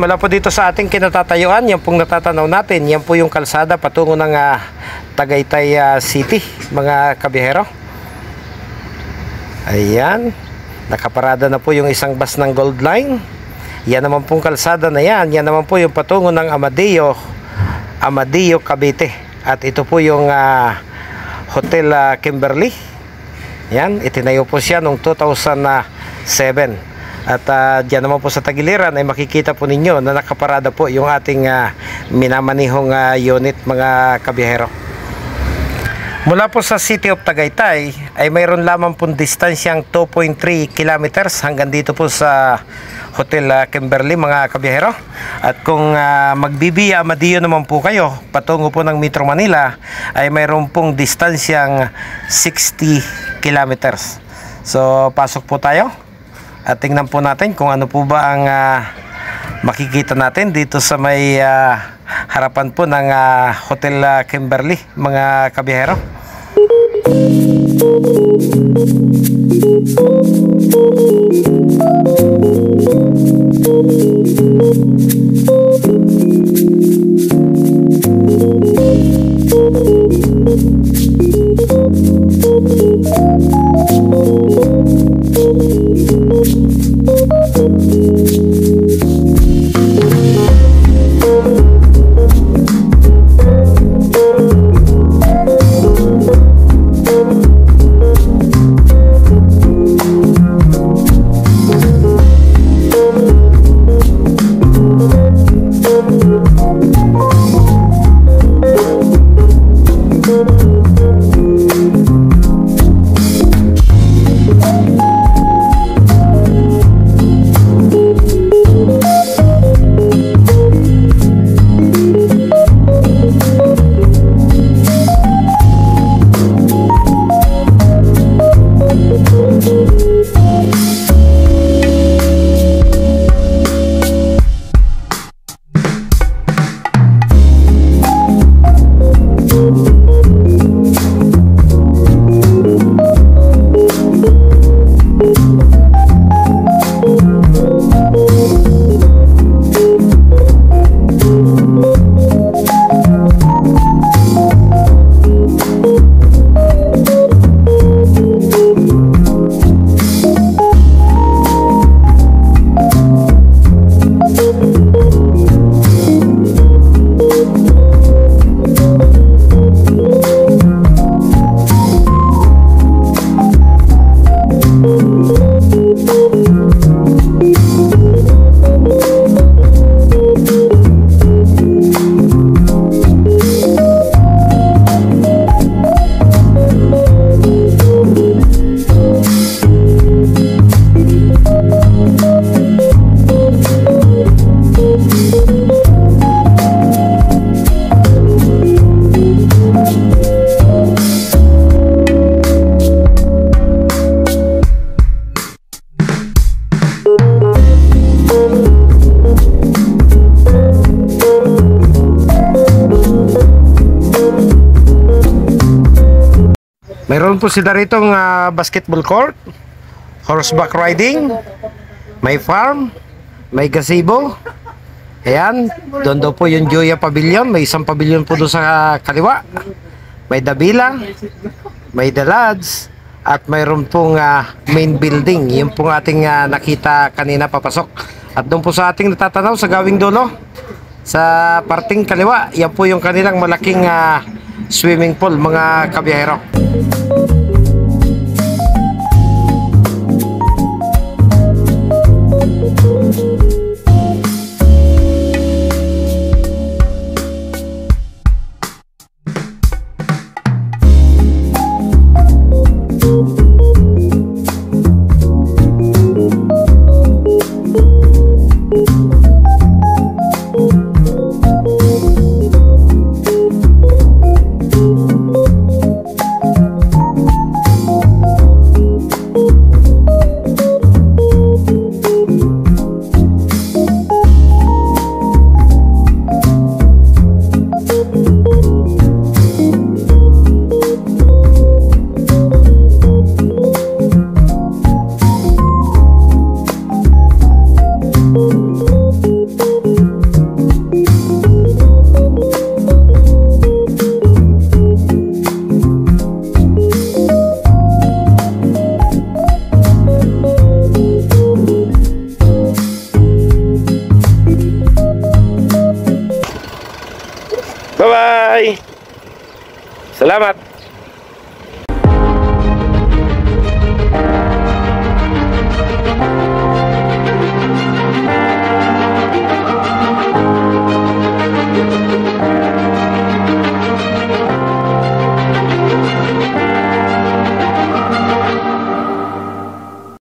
mula po dito sa ating kinatatayuan, yan pong natatanaw natin, yan po yung kalsada patungo ng Tagaytay City, mga kabihero. Ayan, nakaparada na po yung isang bus ng Gold Line. Yan naman pong kalsada na yan, yan naman po yung patungo ng Amadeo, Cavite. At ito po yung Hotel Kimberly. Yan, itinayo po siya noong 2007. At dyan naman po sa tagiliran ay makikita po ninyo na nakaparada po yung ating minamanihong unit, mga kabiyahero. Mula po sa City of Tagaytay ay mayroon lamang pong distansyang 2.3 kilometers hanggang dito po sa Hotel Kimberly, mga kabiyahero. At kung magbibiya Amadeo naman po kayo patungo po ng Metro Manila ay mayroon pong distansyang 60 kilometers. So pasok po tayo at tingnan po natin kung ano po ba ang makikita natin dito sa may harapan po ng Hotel Kimberly, mga kabiyahero. Mayroon po sila ritong basketball court, horseback riding, may farm, may gazebo. Ayan, doon daw po yung Joya Pavilion. May isang pavilion po doon sa kaliwa. May Davila, may The Lodge, at mayroon pong main building. Yung pong ating nakita kanina papasok. At doon po sa ating natatanaw sa gawing dulo, sa parting kaliwa, yan po yung kanilang malaking swimming pool, mga kabiyahero. Bye! Salamat!